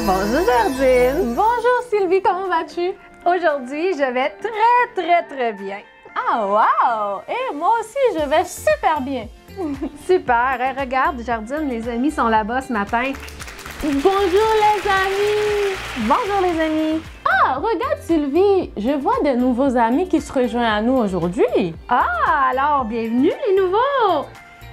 Bonjour Jardine! Bonjour Sylvie, comment vas-tu? Aujourd'hui, je vais très bien. Ah wow! Et moi aussi, je vais super bien. Super! Hey, regarde, Jardine, les amis sont là-bas ce matin. Bonjour les amis! Bonjour les amis! Ah, regarde Sylvie, je vois de nouveaux amis qui se rejoignent à nous aujourd'hui. Ah, alors bienvenue les nouveaux!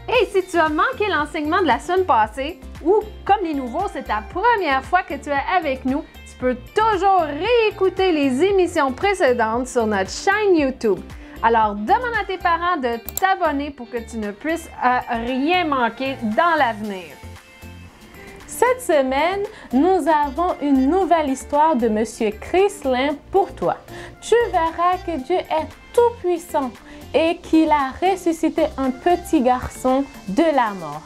Et si tu as manqué l'enseignement de la semaine passée, ou comme les nouveaux, c'est ta première fois que tu es avec nous, tu peux toujours réécouter les émissions précédentes sur notre chaîne YouTube. Alors, demande à tes parents de t'abonner pour que tu ne puisses rien manquer dans l'avenir. Cette semaine, nous avons une nouvelle histoire de Monsieur Chrislin pour toi. Tu verras que Dieu est tout-puissant et qu'il a ressuscité un petit garçon de la mort.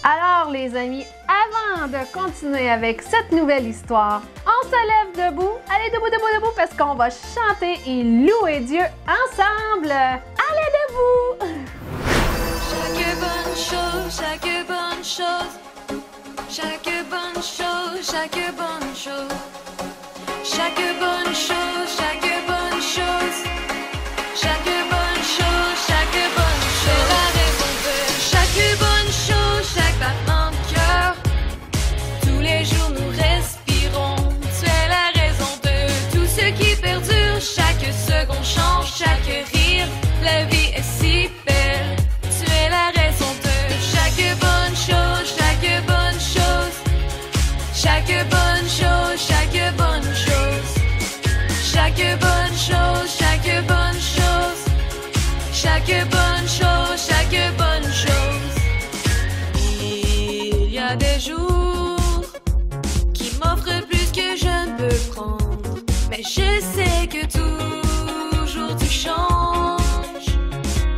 Alors les amis, avant de continuer avec cette nouvelle histoire, on se lève debout. Allez, debout, parce qu'on va chanter et louer Dieu ensemble. Allez, debout! Chaque bonne chose, chaque bonne chose. Chaque bonne chose, chaque bonne chose. Chaque bonne chose, chaque bonne chose. Chaque bonne chose, chaque bonne chose. C'est la raison de chaque bonne chose, chaque battement de cœur. Tous les jours nous respirons. Tu es la raison de tout ce qui perdure. Chaque seconde change, chaque rire. La vie est si belle. Tu es la raison de chaque bonne chose, chaque bonne chose. Chaque bonne chose, chaque bonne chose. Chaque bonne chose, chaque bonne chose. Chaque bonne chose, chaque bonne chose. Il y a des jours qui m'offrent plus que je ne peux prendre. Mais je sais que toujours tu changes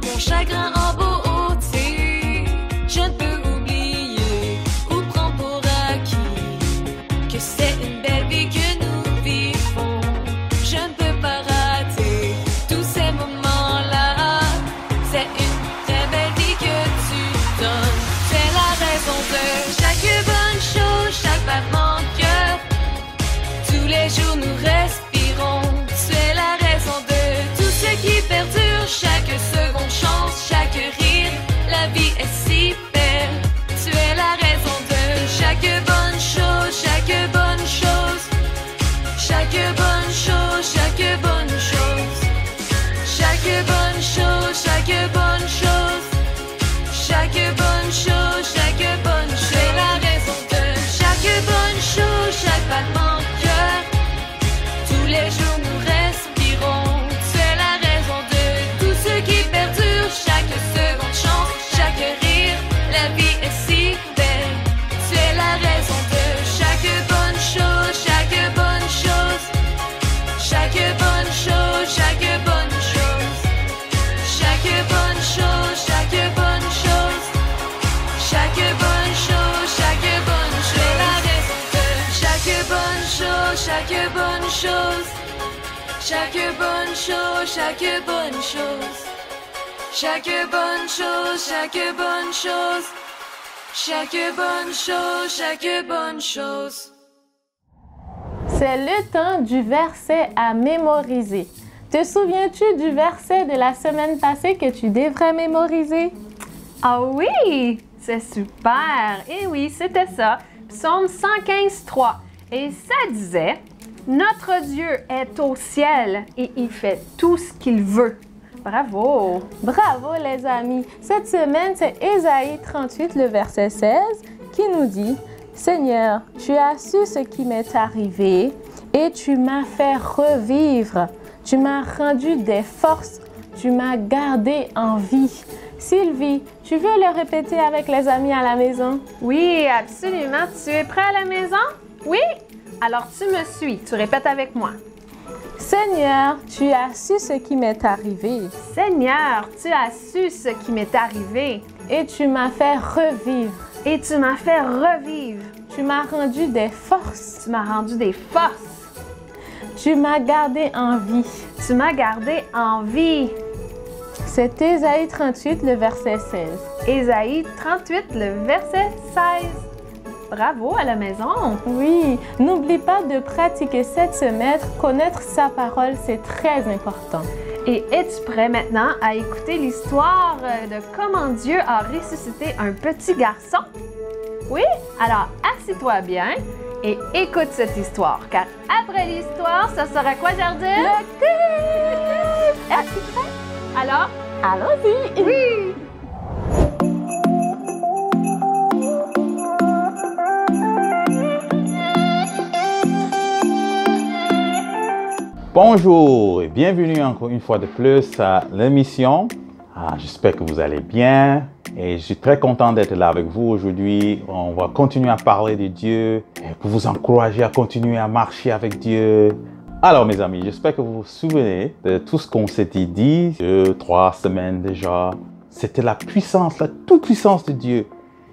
mon chagrin en beauté. Je ne peux oublier ou prendre pour acquis que c'est une belle vie que nous vivons. Je ne peux pas rater tous ces moments-là. C'est une très belle vie que tu donnes. C'est la raison de chaque bonne chose, chaque battement de cœur. Tous les jours nous respirons. Tu es la raison de tout ce qui perdure. Chaque seconde chance, chaque rire. La vie est si belle. Tu es la raison de chaque bonne chose, chaque bonne chose. Chaque bonne chose, chaque bonne chose. Chaque bonne chose, chaque bonne chose. Chaque bonne chose, chaque bonne chose. C'est la raison de chaque bonne chose, chaque battement de cœur. Tous les jours nous respirons. Tu es la raison de tout ce qui perdure. Chaque seconde chance, chaque rire. La vie est si belle. Tu es la raison de chaque bonne chose, chaque bonne chose. Chaque bonne chose, chaque bonne chose. Chaque bonne chose, chaque bonne chose. Chaque bonne chose, chaque bonne chose. C'est la raison de chaque bonne chose, chaque bonne chose. Chaque bonne chose, chaque bonne chose. Chaque bonne chose, chaque bonne chose. Chaque bonne chose, chaque bonne chose. C'est le temps du verset à mémoriser. Te souviens-tu du verset de la semaine passée que tu devrais mémoriser? Ah oui! C'est super! Et oui, c'était ça. Psaume 115, 3. Et ça disait, « Notre Dieu est au ciel et il fait tout ce qu'il veut. » Bravo! Bravo les amis! Cette semaine, c'est Ésaïe 38, le verset 16, qui nous dit « Seigneur, tu as su ce qui m'est arrivé et tu m'as fait revivre. Tu m'as rendu des forces, tu m'as gardé en vie. » Sylvie, tu veux le répéter avec les amis à la maison? Oui, absolument. Tu es prêt à la maison? Oui? Alors tu me suis. Tu répètes avec moi. Seigneur, tu as su ce qui m'est arrivé. Seigneur, tu as su ce qui m'est arrivé. Et tu m'as fait revivre. Et tu m'as fait revivre. Tu m'as rendu des forces. Tu m'as rendu des forces. Tu m'as gardé en vie. Tu m'as gardé en vie. C'est Ésaïe 38, le verset 16. Ésaïe 38, le verset 16. Bravo à la maison! Oui, n'oublie pas de pratiquer cette semaine. Connaître sa parole, c'est très important. Et es-tu prêt maintenant à écouter l'histoire de comment Dieu a ressuscité un petit garçon? Oui? Alors, assis-toi bien et écoute cette histoire, car après l'histoire, ça sera quoi, Jardine? Le quiz! Es-tu prêt? Alors, allons-y! oui! Bonjour et bienvenue encore une fois de plus à l'émission. J'espère que vous allez bien et je suis très content d'être là avec vous aujourd'hui. On va continuer à parler de Dieu et pour vous encourager à continuer à marcher avec Dieu. Alors mes amis, j'espère que vous vous souvenez de tout ce qu'on s'était dit 2-3 semaines déjà. C'était la puissance, la toute-puissance de Dieu.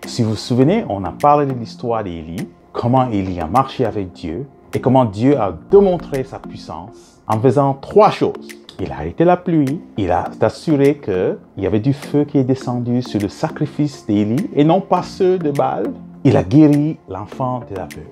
Si vous vous souvenez, on a parlé de l'histoire d'Élie, comment Élie a marché avec Dieu et comment Dieu a démontré sa puissance en faisant 3 choses. Il a arrêté la pluie, il a assuré qu'il y avait du feu qui est descendu sur le sacrifice d'Élie et non pas ceux de Baal. Il a guéri l'enfant de la veuve.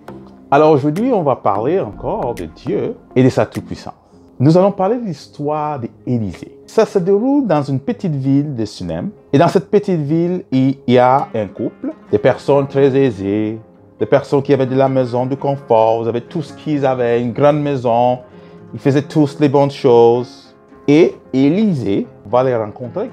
Alors aujourd'hui, on va parler encore de Dieu et de sa toute-puissance. Nous allons parler de l'histoire d'Élisée. Ça se déroule dans une petite ville de Sunem. Et dans cette petite ville, il y a un couple, des personnes très aisées, des personnes qui avaient de la maison, du confort, ils avaient tout ce qu'ils avaient, une grande maison. Ils faisaient tous les bonnes choses. Et Élisée va les rencontrer.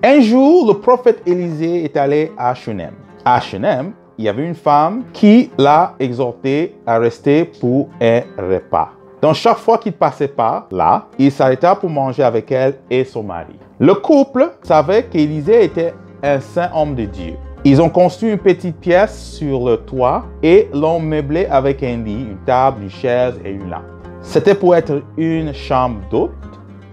Un jour, le prophète Élisée est allé à Shunem. À Shunem, il y avait une femme qui l'a exhorté à rester pour un repas. Donc, chaque fois qu'il passait par là, il s'arrêta pour manger avec elle et son mari. Le couple savait qu'Élisée était un saint homme de Dieu. Ils ont construit une petite pièce sur le toit et l'ont meublée avec un lit, une table, une chaise et une lampe. C'était pour être une chambre d'hôte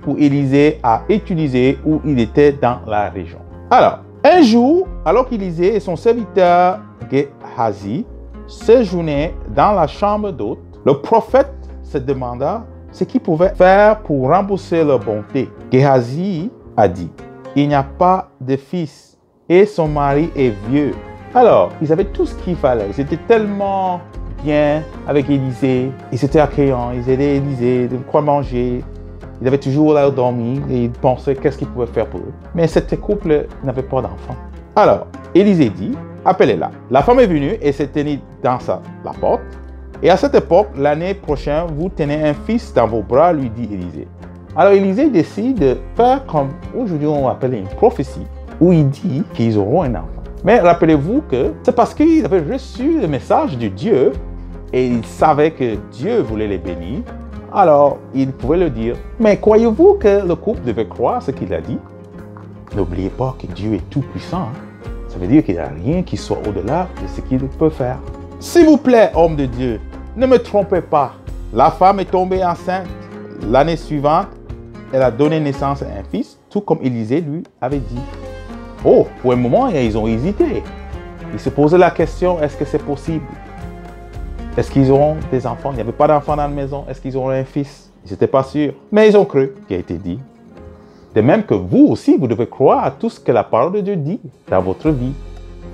pour Élisée à utiliser où il était dans la région. Alors, un jour, alors qu'Élisée et son serviteur Géhazi séjournaient dans la chambre d'hôte, le prophète se demanda ce qu'il pouvait faire pour rembourser leur bonté. Géhazi a dit, « Il n'y a pas de fils et son mari est vieux. » Alors, ils avaient tout ce qu'il fallait. Ils étaient tellement bien avec Élisée. Ils étaient accueillants. Ils aidaient Élisée de quoi manger. Ils avaient toujours l'air dormir et ils pensaient qu'est-ce qu'ils pouvaient faire pour eux. Mais ce couple n'avait pas d'enfant. Alors, Élisée dit, appelez-la. La femme est venue et s'est tenue dans la porte. Et à cette époque, l'année prochaine, vous tenez un fils dans vos bras, lui dit Élisée. Alors Élisée décide de faire comme aujourd'hui on appelle une prophétie, où il dit qu'ils auront un enfant. Mais rappelez-vous que c'est parce qu'ils avaient reçu le message de Dieu et ils savaient que Dieu voulait les bénir. Alors, ils pouvaient le dire. Mais croyez-vous que le couple devait croire ce qu'il a dit? N'oubliez pas que Dieu est tout puissant. Ça veut dire qu'il n'y a rien qui soit au-delà de ce qu'il peut faire. S'il vous plaît, homme de Dieu, ne me trompez pas. La femme est tombée enceinte. L'année suivante, elle a donné naissance à un fils, tout comme Élisée lui avait dit. Oh, pour un moment, ils ont hésité. Ils se posaient la question, est-ce que c'est possible? Est-ce qu'ils auront des enfants? Il n'y avait pas d'enfants dans la maison. Est-ce qu'ils auront un fils? Ils n'étaient pas sûrs. Mais ils ont cru ce qui a été dit. De même que vous aussi, vous devez croire à tout ce que la parole de Dieu dit dans votre vie.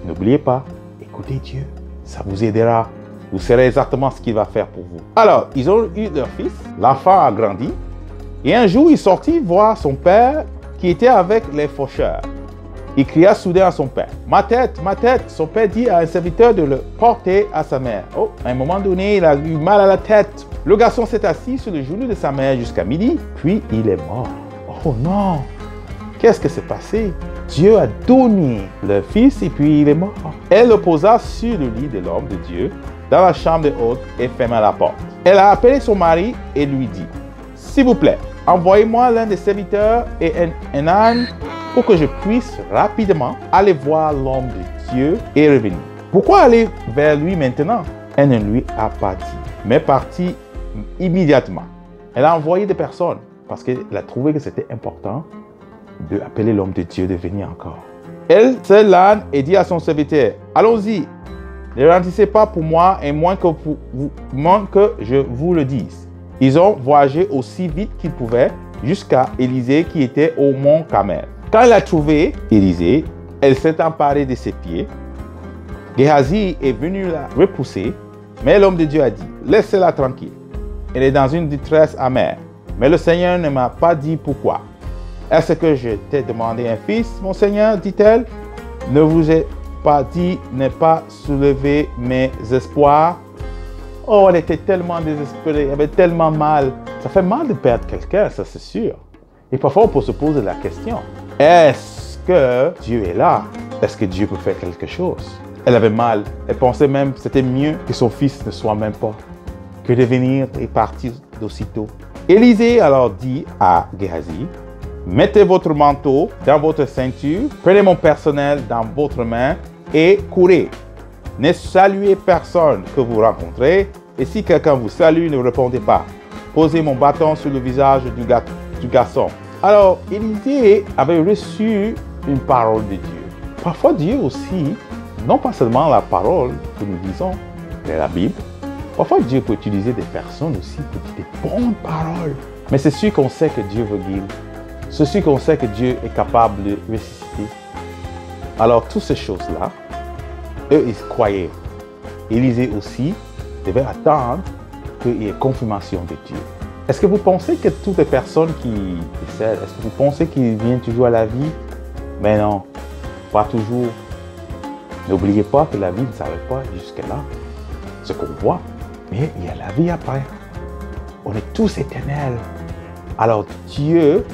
N'oubliez pas, écoutez Dieu. Ça vous aidera. Vous saurez exactement ce qu'il va faire pour vous. Alors, ils ont eu leur fils. L'enfant a grandi. Et un jour, il sortit voir son père qui était avec les faucheurs. Il cria soudain à son père, « Ma tête, ma tête !» Son père dit à un serviteur de le porter à sa mère. Oh, à un moment donné, il a eu mal à la tête. Le garçon s'est assis sur le genou de sa mère jusqu'à midi, puis il est mort. Oh non! Qu'est-ce qui s'est passé? Dieu a donné le fils et puis il est mort. Elle le posa sur le lit de l'homme de Dieu, dans la chambre de haute et ferma la porte. Elle a appelé son mari et lui dit, « S'il vous plaît, envoyez-moi l'un des serviteurs et un âne pour que je puisse rapidement aller voir l'homme de Dieu et revenir. » Pourquoi aller vers lui maintenant? Elle ne lui a pas dit, mais partit immédiatement. Elle a envoyé des personnes parce qu'elle a trouvé que c'était important d'appeler l'homme de Dieu de venir encore. Elle sait l'âne et dit à son serviteur, « Allons-y, ne ralentissez pas pour moi et moins que je vous le dise. » Ils ont voyagé aussi vite qu'ils pouvaient jusqu'à Élisée qui était au mont Carmel. Quand elle a trouvé Élisée, elle s'est emparée de ses pieds Géhazi est venu la repousser, mais l'homme de Dieu a dit, laissez-la tranquille. Elle est dans une détresse amère. Mais le Seigneur ne m'a pas dit pourquoi. Est-ce que je t'ai demandé un fils, mon Seigneur, dit-elle? Ne vous ai pas dit, ne pas soulever mes espoirs? Oh, elle était tellement désespérée, elle avait tellement mal. Ça fait mal de perdre quelqu'un, ça c'est sûr. Et parfois, on peut se poser la question, est-ce que Dieu est là? Est-ce que Dieu peut faire quelque chose? Elle avait mal. Elle pensait même que c'était mieux que son fils ne soit même pas, que de venir et partir d'aussitôt. Élisée alors dit à Géhazi, mettez votre manteau dans votre ceinture, prenez mon personnel dans votre main et courez. Ne saluez personne que vous rencontrez, et si quelqu'un vous salue, ne répondez pas. Posez mon bâton sur le visage du garçon. Alors, Élisée avait reçu une parole de Dieu. Parfois, Dieu aussi, non pas seulement la parole que nous disons, mais la Bible. Parfois, Dieu peut utiliser des personnes aussi pour dire des bonnes paroles. Mais c'est sûr qu'on sait que Dieu veut guérir. C'est sûr qu'on sait que Dieu est capable de ressusciter. Alors, toutes ces choses-là, eux, ils croyaient. Élisée aussi devait attendre qu'il y ait confirmation de Dieu. Est-ce que vous pensez que toutes les personnes qui décèdent, est-ce que vous pensez qu'ils viennent toujours à la vie? Mais non, pas toujours. N'oubliez pas que la vie ne s'arrête pas jusque-là. Ce qu'on voit, mais il y a la vie après. On est tous éternels. Alors Dieu,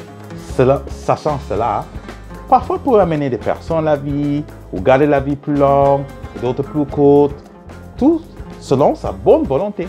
sachant cela, parfois peut amener des personnes à la vie, ou garder la vie plus longue, d'autres plus courtes, tout selon sa bonne volonté.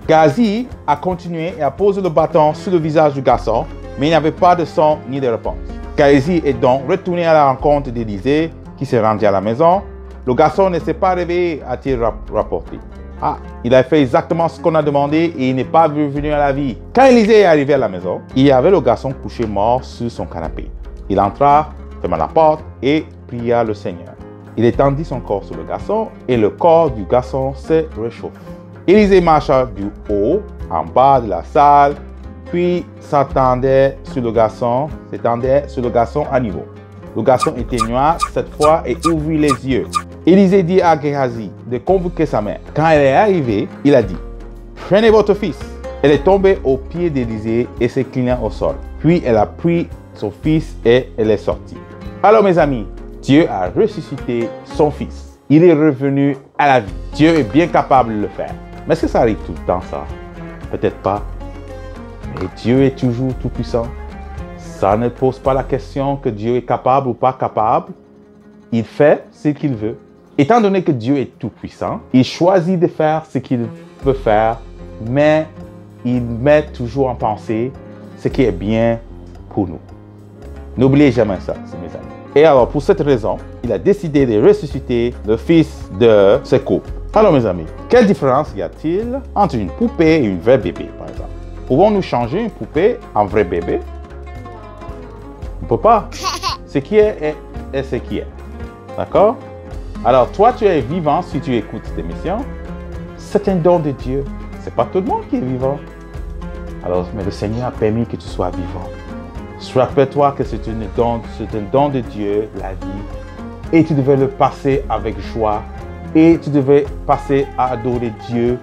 Géhazi a continué et a posé le bâton sur le visage du garçon, mais il n'y avait pas de son ni de réponse. Géhazi est donc retourné à la rencontre d'Élisée, qui s'est rendu à la maison. Le garçon ne s'est pas réveillé, a-t-il rapporté. Ah, il a fait exactement ce qu'on a demandé et il n'est pas revenu à la vie. Quand Élisée est arrivé à la maison, il y avait le garçon couché mort sur son canapé. Il entra, ferma la porte et pria le Seigneur. Il étendit son corps sur le garçon et le corps du garçon s'est réchauffé. Élisée marcha du haut en bas de la salle, puis s'étendait sur le garçon à niveau. Le garçon éteignua cette fois et ouvrit les yeux. Élisée dit à Géhazi de convoquer sa mère. Quand elle est arrivée, il a dit, « Prenez votre fils. » Elle est tombée aux pieds d'Élisée et s'inclina au sol. Puis elle a pris son fils et elle est sortie. Alors mes amis, Dieu a ressuscité son fils. Il est revenu à la vie. Dieu est bien capable de le faire. Mais est-ce que ça arrive tout le temps, ça? Peut-être pas. Mais Dieu est toujours tout-puissant. Ça ne pose pas la question que Dieu est capable ou pas capable. Il fait ce qu'il veut. Étant donné que Dieu est tout-puissant, il choisit de faire ce qu'il veut faire, mais il met toujours en pensée ce qui est bien pour nous. N'oubliez jamais ça, mes amis. Et alors, pour cette raison, il a décidé de ressusciter le fils de ce couple. Alors, mes amis, quelle différence y a-t-il entre une poupée et une vraie bébé, par exemple? Pouvons-nous changer une poupée en vrai bébé? On ne peut pas. Ce qui est ce qui est. D'accord? Alors, toi, tu es vivant si tu écoutes cette émission. C'est un don de Dieu. Ce n'est pas tout le monde qui est vivant. Alors, mais le Seigneur a permis que tu sois vivant. Rappelle-toi que c'est un don de Dieu, la vie. Et tu devais le passer avec joie. Et tu devais passer à adorer Dieu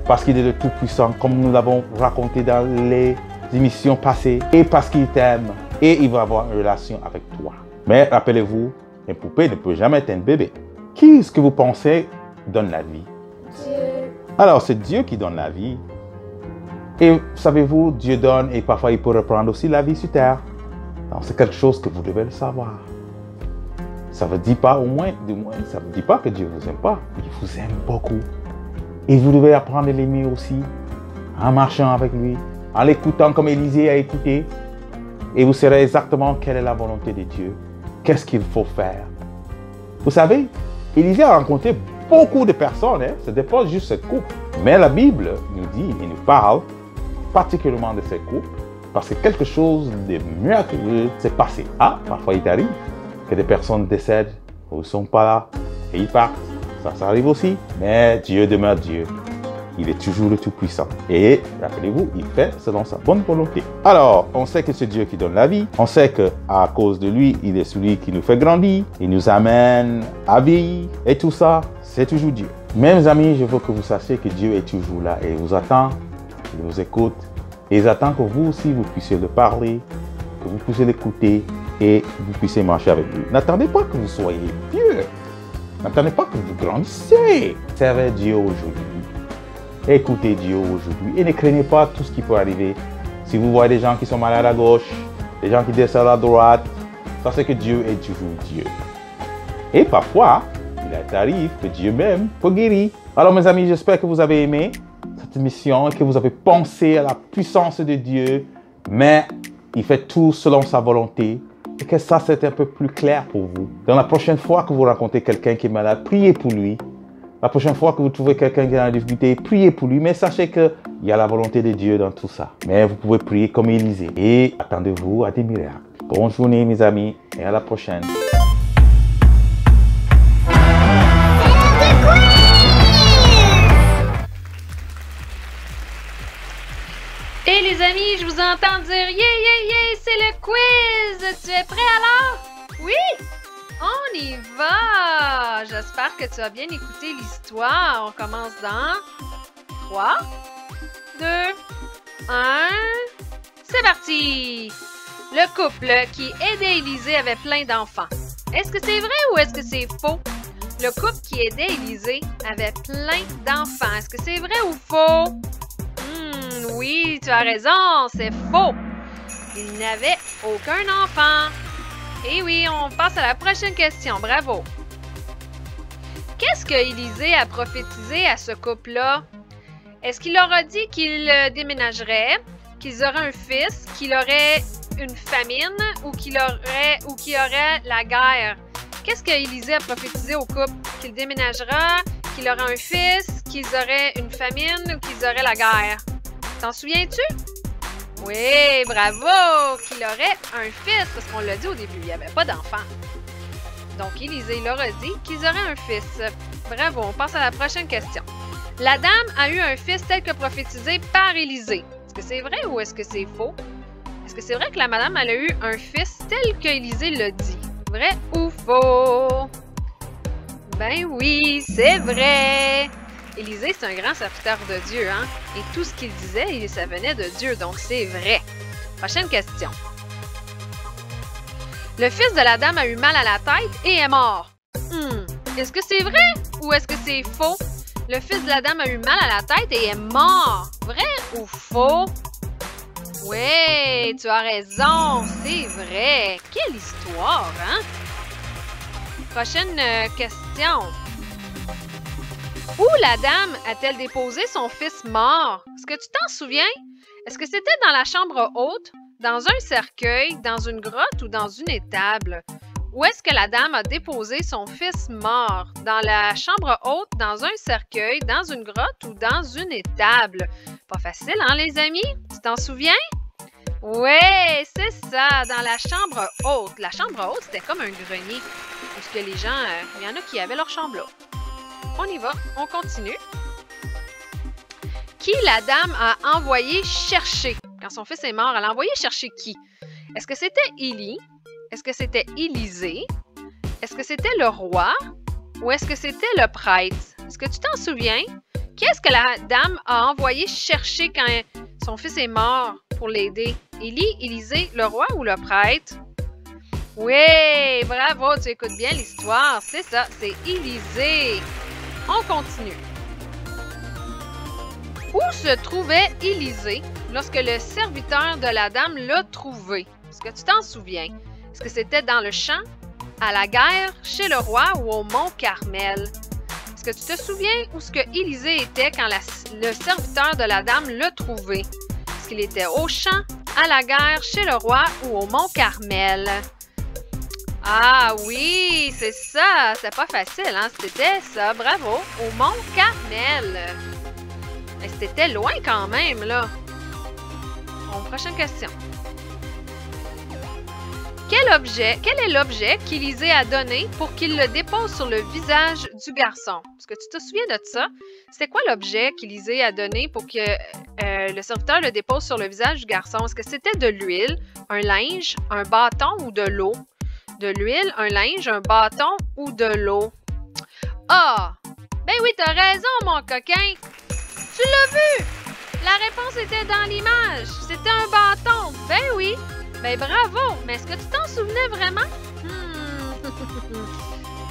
parce qu'il est le Tout-Puissant, comme nous l'avons raconté dans les émissions passées. Et parce qu'il t'aime. Et il va avoir une relation avec toi. Mais rappelez-vous, une poupée ne peut jamais être un bébé. Qui est-ce que vous pensez donne la vie? Dieu. Alors, c'est Dieu qui donne la vie. Et savez-vous, Dieu donne et parfois il peut reprendre aussi la vie sur terre. Donc, c'est quelque chose que vous devez le savoir. Ça ne veut dire pas, ça ne veut dire pas que Dieu ne vous aime pas. Il vous aime beaucoup. Et vous devez apprendre à l'aimer aussi, en marchant avec lui, en l'écoutant comme Élisée a écouté. Et vous saurez exactement quelle est la volonté de Dieu. Qu'est-ce qu'il faut faire? Vous savez, Élisée a rencontré beaucoup de personnes. Ce n'est pas juste ce couple. Mais la Bible nous dit et nous parle particulièrement de ce couple parce que quelque chose de miraculeux s'est passé. Ah, parfois il arrive que des personnes décèdent ou ne sont pas là et ils partent. Ça arrive aussi. Mais Dieu demeure Dieu. Il est toujours le Tout-Puissant. Et rappelez-vous, il fait selon sa bonne volonté. Alors, on sait que c'est Dieu qui donne la vie. On sait qu'à cause de lui, il est celui qui nous fait grandir. Il nous amène à vieillir. Et tout ça, c'est toujours Dieu. Mes amis, je veux que vous sachiez que Dieu est toujours là et il vous attend, il vous écoute et il attend que vous aussi vous puissiez le parler, que vous puissiez l'écouter et vous puissiez marcher avec lui. N'attendez pas que vous soyez vieux. N'attendez pas que vous grandissiez. Servez Dieu aujourd'hui. Écoutez Dieu aujourd'hui et ne craignez pas tout ce qui peut arriver. Si vous voyez des gens qui sont malades à gauche, des gens qui descendent à droite, sachez que Dieu est toujours Dieu. Et parfois, il arrive que Dieu même peut guérir. Alors mes amis, j'espère que vous avez aimé cette émission et que vous avez pensé à la puissance de Dieu, mais il fait tout selon sa volonté et que ça c'est un peu plus clair pour vous. Dans la prochaine fois que vous rencontrez quelqu'un qui est malade, priez pour lui. La prochaine fois que vous trouvez quelqu'un qui est en difficulté, priez pour lui, mais sachez qu'il y a la volonté de Dieu dans tout ça. Mais vous pouvez prier comme Élisée et attendez-vous à des miracles. Bonne journée mes amis et à la prochaine. Et les amis, je vous entends dire « Yeah, yeah, yeah, c'est le quiz! Tu es prêt alors? » Oui? On y va! J'espère que tu as bien écouté l'histoire. On commence dans 3, 2, 1... C'est parti! Le couple qui aidait Élisée avait plein d'enfants. Est-ce que c'est vrai ou est-ce que c'est faux? Le couple qui aidait Élisée avait plein d'enfants. Est-ce que c'est vrai ou faux? Oui, tu as raison, c'est faux. Il n'avait aucun enfant. Et oui, on passe à la prochaine question. Bravo. Qu'est-ce que Élisée a prophétisé à ce couple-là? Est-ce qu'il leur a dit qu'ils déménageraient, qu'ils auraient un fils, qu'il aurait une famine ou qu'il y aurait la guerre? Qu'est-ce que Élisée a prophétisé au couple? Qu'il déménagera, qu'il aurait un fils, qu'ils auraient une famine ou qu'ils auraient la guerre? T'en souviens-tu? Oui, bravo! Qu'il aurait un fils, parce qu'on l'a dit au début, il n'y avait pas d'enfant. Donc, Élisée leur a dit qu'ils auraient un fils. Bravo, on passe à la prochaine question. La dame a eu un fils tel que prophétisé par Élisée. Est-ce que c'est vrai ou est-ce que c'est faux? Est-ce que c'est vrai que la madame elle a eu un fils tel que Élisée l'a dit? Vrai ou faux? Ben oui, c'est vrai! Élisée, c'est un grand serviteur de Dieu, hein? Et tout ce qu'il disait, ça venait de Dieu, donc c'est vrai. Prochaine question. Le fils de la dame a eu mal à la tête et est mort. Est-ce que c'est vrai ou est-ce que c'est faux? Le fils de la dame a eu mal à la tête et est mort. Vrai ou faux? Oui, tu as raison, c'est vrai. Quelle histoire, hein? Prochaine question. Où la dame a-t-elle déposé son fils mort? Est-ce que tu t'en souviens? Est-ce que c'était dans la chambre haute, dans un cercueil, dans une grotte ou dans une étable? Où est-ce que la dame a déposé son fils mort? Dans la chambre haute, dans un cercueil, dans une grotte ou dans une étable? Pas facile, hein, les amis? Tu t'en souviens? Ouais, c'est ça, dans la chambre haute. La chambre haute, c'était comme un grenier, parce que les gens, il y en a qui avaient leur chambre là. On y va, on continue. Qui la dame a envoyé chercher? Quand son fils est mort, elle a envoyé chercher qui? Est-ce que c'était Élie? Est-ce que c'était Élisée? Est-ce que c'était le roi? Ou est-ce que c'était le prêtre? Est-ce que tu t'en souviens? Qu'est-ce que la dame a envoyé chercher quand son fils est mort pour l'aider? Élie, Élisée, le roi ou le prêtre? Oui, bravo, tu écoutes bien l'histoire. C'est ça, c'est Élisée. On continue. Où se trouvait Élisée lorsque le serviteur de la dame l'a trouvé? Est-ce que tu t'en souviens? Est-ce que c'était dans le champ, à la guerre, chez le roi ou au mont Carmel? Est-ce que tu te souviens où ce que Élisée était quand le serviteur de la dame l'a trouvé? Est-ce qu'il était au champ, à la guerre, chez le roi ou au mont Carmel? Ah oui, c'est ça! C'est pas facile, hein? C'était ça, bravo! Au mont Carmel! Mais c'était loin quand même, là! Bon, prochaine question. Quel est l'objet qu'Élisée a donné pour qu'il le dépose sur le visage du garçon? Est-ce que tu te souviens de ça? C'était quoi l'objet qu'Élisée a donné pour que le serviteur le dépose sur le visage du garçon? Est-ce que c'était de l'huile, un linge, un bâton ou de l'eau? De l'huile, un linge, un bâton ou de l'eau? Ah! Ben oui, t'as raison, mon coquin. Tu l'as vu? La réponse était dans l'image. C'était un bâton. Ben oui. Ben bravo. Mais est-ce que tu t'en souvenais vraiment?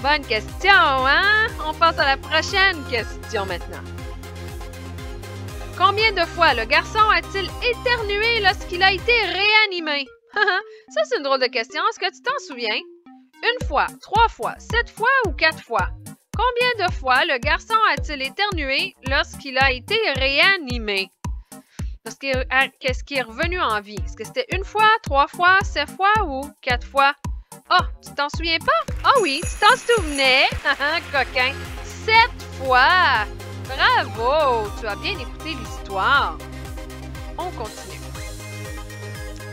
Bonne question, hein? On passe à la prochaine question maintenant. Combien de fois le garçon a-t-il éternué lorsqu'il a été réanimé? Ça, c'est une drôle de question. Est-ce que tu t'en souviens? 1 fois, 3 fois, 7 fois ou 4 fois? Combien de fois le garçon a-t-il éternué lorsqu'il a été réanimé? Qu'est-ce qui est revenu en vie? Est-ce que c'était 1 fois, 3 fois, 7 fois ou 4 fois? Oh, tu t'en souviens pas? Ah oui, tu t'en souvenais? Coquin! 7 fois! Bravo! Tu as bien écouté l'histoire. On continue.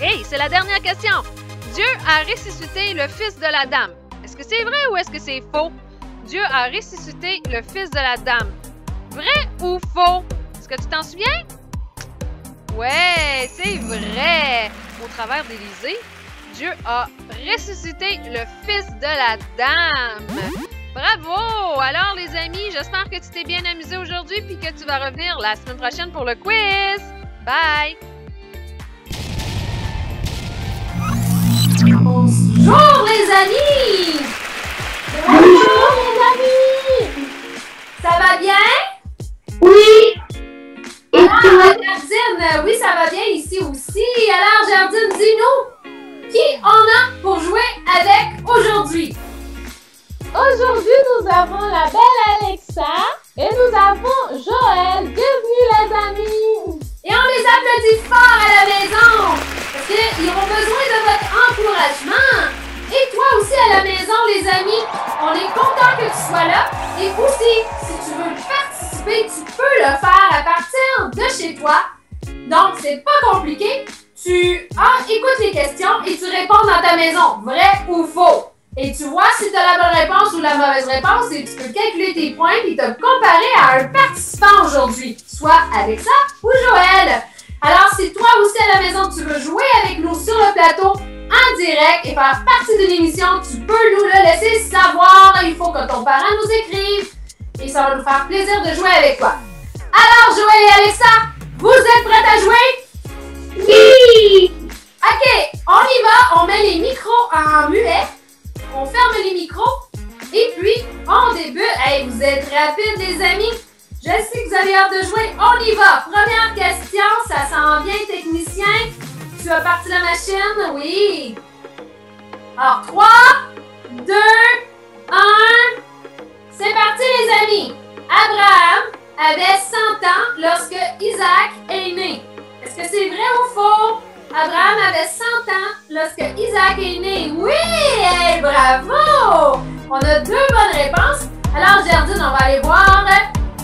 Hey, c'est la dernière question. Dieu a ressuscité le fils de la dame. Est-ce que c'est vrai ou est-ce que c'est faux? Dieu a ressuscité le fils de la dame. Vrai ou faux? Est-ce que tu t'en souviens? Ouais, c'est vrai. Au travers d'Élisée, Dieu a ressuscité le fils de la dame. Bravo! Alors les amis, j'espère que tu t'es bien amusé aujourd'hui puis que tu vas revenir la semaine prochaine pour le quiz. Bye! Bonjour les amis! Bonjour les amis! Ça va bien? Oui. Alors, Jardine, oui, ça va bien ici aussi. Alors, Jardine, dis-nous, qui on a pour jouer avec aujourd'hui? Aujourd'hui, nous avons la belle Alexa et nous avons Joël. Bienvenue les amis! Et on les applaudit fort à la maison parce qu'ils ont besoin de votre encouragement. Et toi aussi à la maison, les amis, on est content que tu sois là. Et aussi, si tu veux participer, tu peux le faire à partir de chez toi. Donc, c'est pas compliqué. Tu écoutes les questions et tu réponds dans ta maison, vrai ou faux. Et tu vois si tu as la bonne réponse ou la mauvaise réponse et tu peux calculer tes points et te comparer à un participant aujourd'hui, soit Alexa ou Joël. Alors, si toi aussi à la maison tu veux jouer avec nous sur le plateau en direct et faire partie de l'émission, tu peux nous le laisser savoir. Il faut que ton parent nous écrive et ça va nous faire plaisir de jouer avec toi. Alors, Joël et Alexa, vous êtes prêtes à jouer? Oui. OK, on y va. On met les micros en muet. On ferme les micros et puis on débute. Hey, vous êtes rapides les amis. Je sais que vous avez hâte de jouer. On y va. Première question, ça s'en vient technicien. Tu as parti la machine? Oui. Alors 3, 2, 1. C'est parti les amis. Abraham avait 100 ans lorsque Isaac est né. Est-ce que c'est vrai ou faux? Abraham avait 100 ans lorsque Isaac est né. Oui! Hey, bravo! On a 2 bonnes réponses. Alors, Jardine, on va aller voir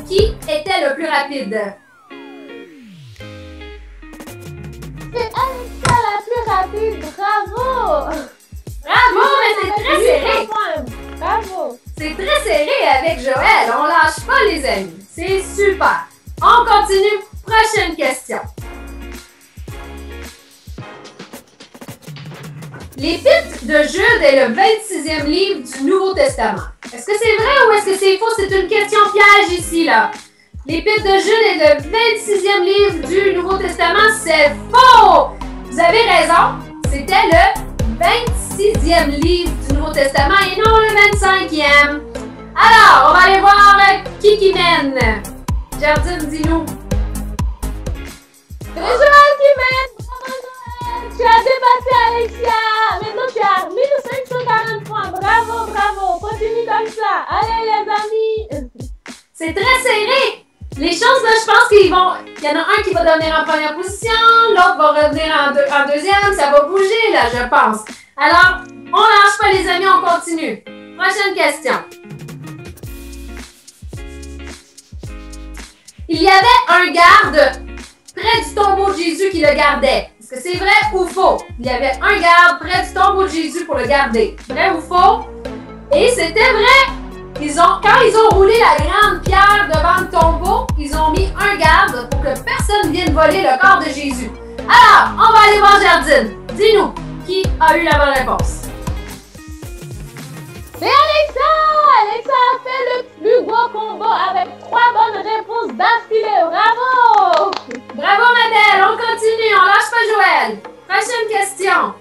qui était le plus rapide. C'est Alexa la plus rapide. Bravo! Bravo, mais c'est très serré. Bravo! C'est très serré avec Joël. On lâche pas, les amis. C'est super. On continue. Prochaine question. L'Épître de Jude est le 26e livre du Nouveau Testament. Est-ce que c'est vrai ou est-ce que c'est faux? C'est une question piège ici, là. L'Épître de Jude est le 26e livre du Nouveau Testament. C'est faux! Vous avez raison. C'était le 26e livre du Nouveau Testament et non le 25e. Alors, on va aller voir qui mène. Jardine, dis-nous. C'est Joël qui mène! Tu as débattu Alexia! Maintenant tu as 1540 points. Bravo, bravo! Continue comme ça. Allez les amis! C'est très serré. Les choses, là, je pense qu'il y en a un qui va devenir en première position, l'autre va revenir en deuxième. Ça va bouger, là, je pense. Alors, on lâche pas les amis, on continue. Prochaine question. Il y avait un garde près du tombeau de Jésus qui le gardait. Est-ce que c'est vrai ou faux? Il y avait un garde près du tombeau de Jésus pour le garder. Vrai ou faux? Et c'était vrai! Quand ils ont roulé la grande pierre devant le tombeau, ils ont mis un garde pour que personne vienne voler le corps de Jésus. Alors, on va aller voir Jardine. Dis-nous, qui a eu la bonne réponse? C'est Alexa! Alexa a fait le plus gros combo avec 3 bonnes réponses d'affilée. Bravo! Bravo, Madeleine. On continue. On lâche pas Joël. Prochaine question.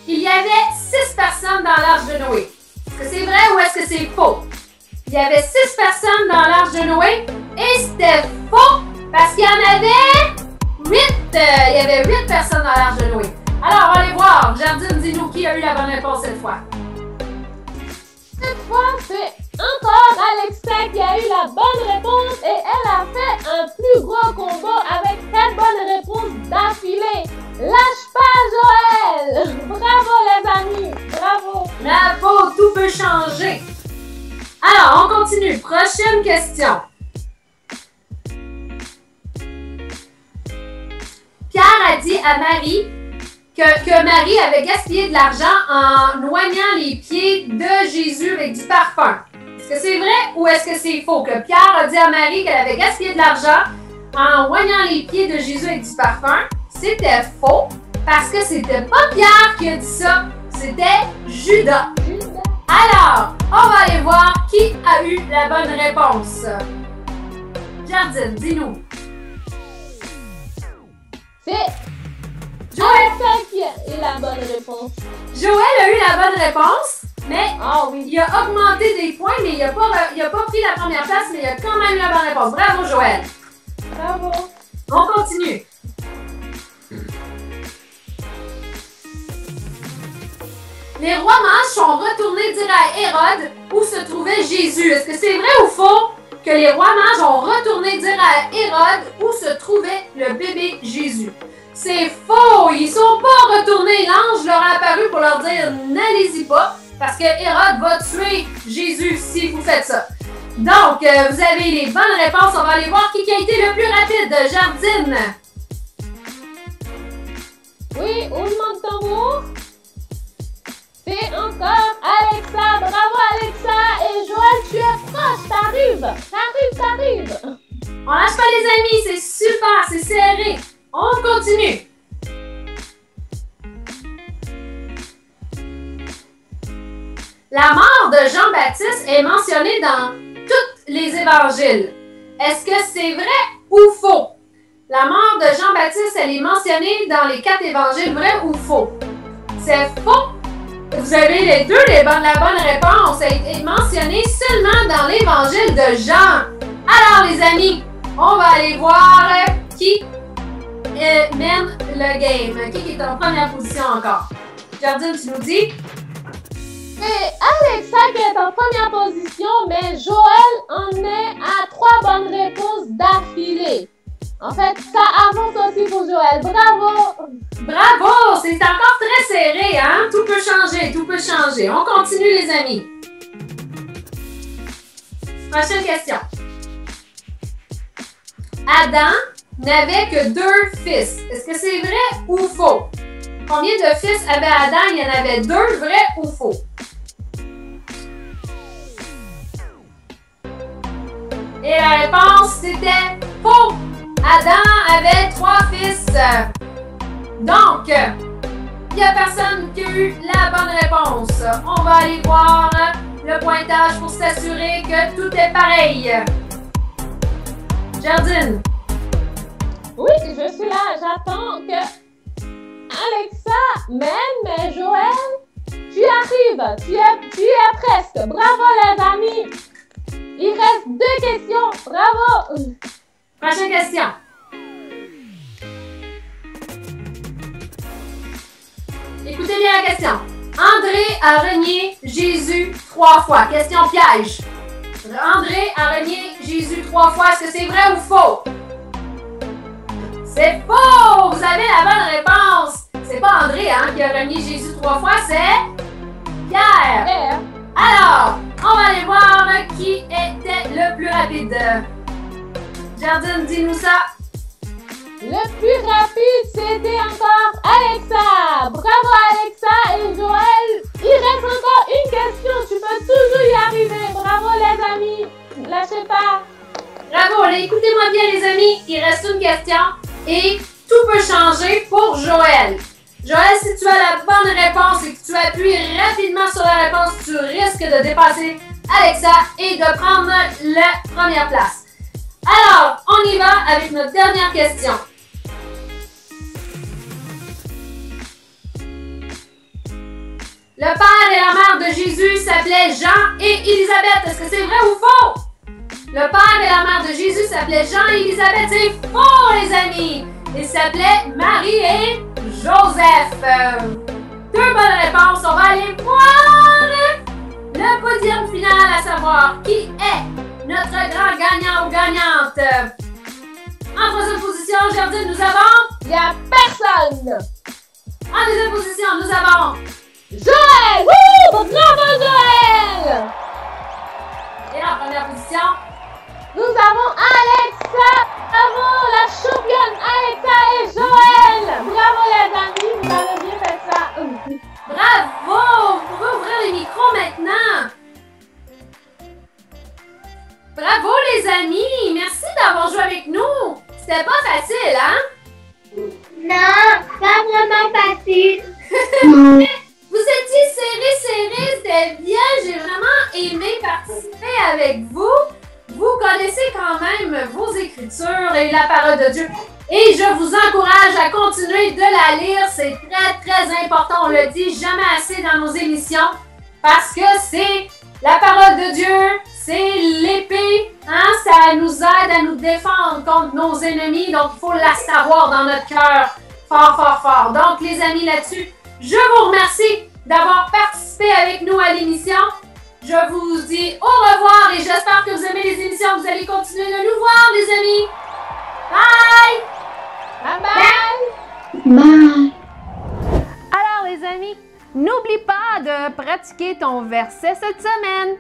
Il y avait 6 personnes dans l'arche de Noé. Est-ce que c'est vrai ou est-ce que c'est faux? Il y avait 6 personnes dans l'arche de Noé et c'était faux parce qu'il y en avait 8. Il y avait 8 personnes dans l'arche de Noé. Alors, on va aller voir. Jardine, dis-nous qui a eu la bonne réponse cette fois. Cette fois, c'est encore Alexa qui a eu la bonne réponse et elle a fait un plus gros combo avec 4 bonnes réponses d'affilée. Lâche pas, Joël! Bravo, les amis! Bravo! Bravo, tout peut changer. Alors, on continue. Prochaine question. Pierre a dit à Marie que Marie avait gaspillé de l'argent en noignant les pieds de Jésus avec du parfum. Est-ce que c'est vrai ou est-ce que c'est faux? Que Pierre a dit à Marie qu'elle avait gaspillé de l'argent en noignant les pieds de Jésus avec du parfum? C'était faux parce que c'était pas Pierre qui a dit ça, c'était Judas. Alors, on va aller voir qui a eu la bonne réponse. Jardine, dis-nous. C'est Alexa qui a eu la bonne réponse. Joël a eu la bonne réponse, mais Ah oui. il a augmenté des points, mais il a pas pris la première place, mais il a quand même eu la bonne réponse. Bravo, Joël. Bravo. On continue. Les rois mages sont retournés dire à Hérode où se trouvait Jésus. Est-ce que c'est vrai ou faux que les rois mages ont retourné dire à Hérode où se trouvait le bébé Jésus? C'est faux! Ils sont pas retournés. L'ange leur a apparu pour leur dire n'allez-y pas parce que Hérode va tuer Jésus si vous faites ça. Donc, vous avez les bonnes réponses. On va aller voir qui a été le plus rapide. Jardine. Oui, roulement de tambour. C'est encore Alexa. Bravo, Alexa. Et Joël, tu es proche. T'arrives. On lâche pas les amis, c'est super, c'est serré. On continue. La mort de Jean-Baptiste est mentionnée dans tous les évangiles. Est-ce que c'est vrai ou faux? La mort de Jean-Baptiste, elle est mentionnée dans les 4 évangiles, vrai ou faux? C'est faux. Vous avez les deux la bonne réponse. Elle est mentionnée seulement dans l'évangile de Jean. Alors les amis, on va aller voir qui mène le game. Qui est en première position encore? Jardine, tu nous dis? C'est Alexa qui est en première position, mais Joël en est à 3 bonnes réponses d'affilée. En fait, ça avance aussi pour Joël. Bravo! Bravo! C'est encore très serré, hein? Tout peut changer, tout peut changer. On continue, les amis. Prochaine question. Adam n'avait que 2 fils. Est-ce que c'est vrai ou faux? Combien de fils avait Adam? Il y en avait 2, vrai ou faux? Et la réponse, c'était faux! Adam avait 3 fils. Donc, il n'y a personne qui a eu la bonne réponse. On va aller voir le pointage pour s'assurer que tout est pareil. Jardine. Oui, je suis là. J'attends que Alexa mène, mais Joël, tu arrives. Tu es presque. Bravo, les amis. Il reste 2 questions. Bravo. Prochaine question. Écoutez bien la question. André a renié Jésus 3 fois. Question piège. André a renié Jésus 3 fois. Est-ce que c'est vrai ou faux? C'est faux! Vous avez la bonne réponse. C'est pas André qui a renié Jésus 3 fois, c'est Pierre. Alors, on va aller voir qui était le plus rapide. Jardine, dis-nous ça. Le plus rapide, c'était encore Alexa. Bravo, Alexa et Joël. Il reste encore une question. Tu peux toujours y arriver. Bravo, les amis. Lâchez pas. Bravo. Là, écoutez-moi bien, les amis. Il reste une question et tout peut changer pour Joël. Joël, si tu as la bonne réponse et que tu appuies rapidement sur la réponse, tu risques de dépasser Alexa et de prendre la première place. Alors, on y va avec notre dernière question. Le père et la mère de Jésus s'appelaient Jean et Élisabeth. Est-ce que c'est vrai ou faux? Le père et la mère de Jésus s'appelaient Jean et Élisabeth. C'est faux, les amis! Ils s'appelaient Marie et Joseph. Deux bonnes réponses. On va aller voir le podium final, à savoir qui est notre grand gagnant ou gagnante. En troisième position, Gerdine, nous avons... Il n'y a personne! En deuxième position, nous avons... Joël! Wouh! Bravo, Joël! Et en première position... Nous avons Alexa! Bravo, la championne Alexa et Joël! Bravo, les amis, vous avez bien fait ça! Bravo! Vous pouvez ouvrir les micros maintenant! Bravo, les amis! Merci d'avoir joué avec nous! C'était pas facile, hein? Non, pas vraiment facile. Vous étiez serrés, c'était bien. J'ai vraiment aimé participer avec vous. Vous connaissez quand même vos Écritures et la parole de Dieu. Et je vous encourage à continuer de la lire. C'est très, très important. On le dit jamais assez dans nos émissions parce que c'est la parole de Dieu, c'est l'épée. Hein? Ça nous aide à nous défendre contre nos ennemis. Donc, il faut la savoir dans notre cœur fort, fort, fort. Donc, les amis, là-dessus, je vous remercie d'avoir participé avec nous à l'émission. Je vous dis au revoir et j'espère que vous aimez les émissions. Vous allez continuer de nous voir, les amis. Bye! Bye bye! Bye. Alors, les amis, n'oublie pas de pratiquer ton verset cette semaine.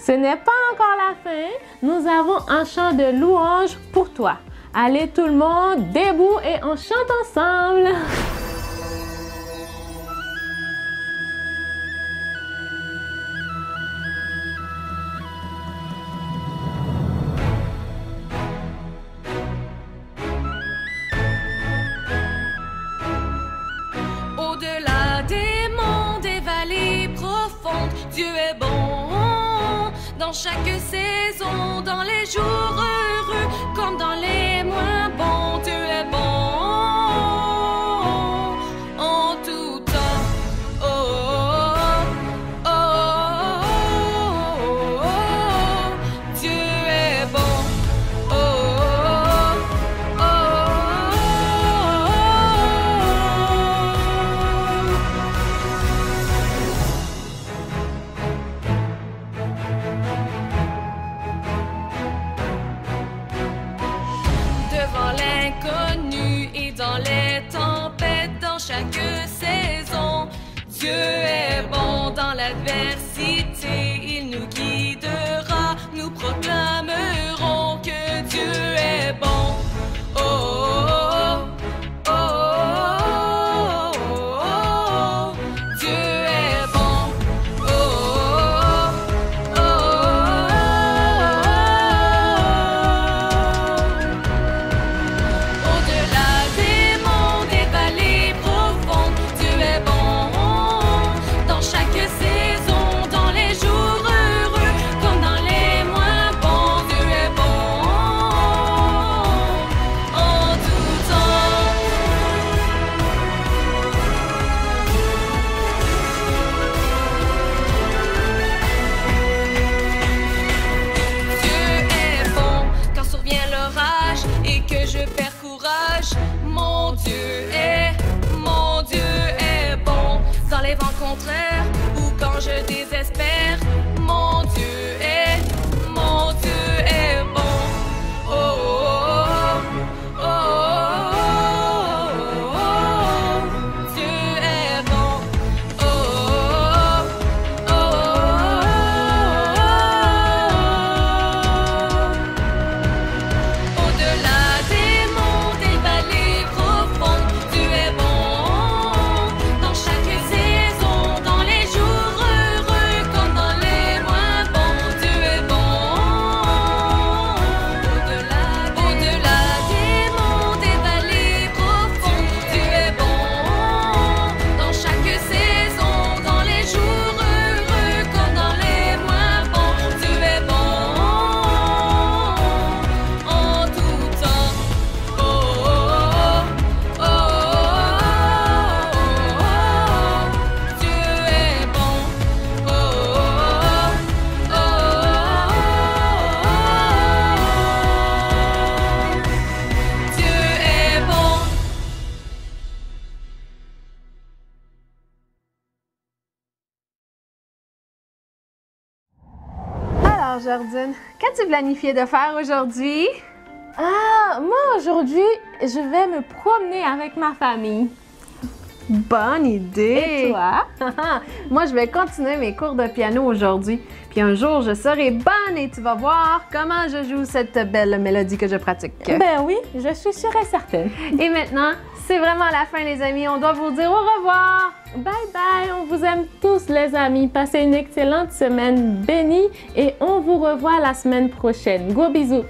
Ce n'est pas encore la fin. Nous avons un chant de louange pour toi. Allez tout le monde, debout et on chante ensemble. Au-delà des monts, des vallées profondes, Dieu est bon. Dans chaque saison, dans les jours heureux, comme dans les moins bons, Dieu est bon. En tout temps, oh, oh, oh, oh, oh, oh, Dieu est bon. Oh, oh, oh, devant l'inconnu et dans les tempêtes, dans chaque saison, Dieu est bon. Dans l'adversité, il nous guidera, nous proclamerons que Dieu est bon. Oh, oh, oh, oh, oh, oh, Dieu est bon. Oh, oh, oh, oh, au-delà des monts, des vallées profondes, Dieu est bon. Dans chaque saison, dans les jours Alors, Jordine, qu'as-tu planifié de faire aujourd'hui? Ah, moi aujourd'hui, je vais me promener avec ma famille. Bonne idée! Et toi? Moi, je vais continuer mes cours de piano aujourd'hui. Puis un jour, je serai bonne et tu vas voir comment je joue cette belle mélodie que je pratique. Ben oui, je suis sûre et certaine. Et maintenant, c'est vraiment la fin, les amis. On doit vous dire au revoir. Bye bye, on vous aime tous les amis. Passez une excellente semaine bénie et on vous revoit la semaine prochaine. Gros bisous!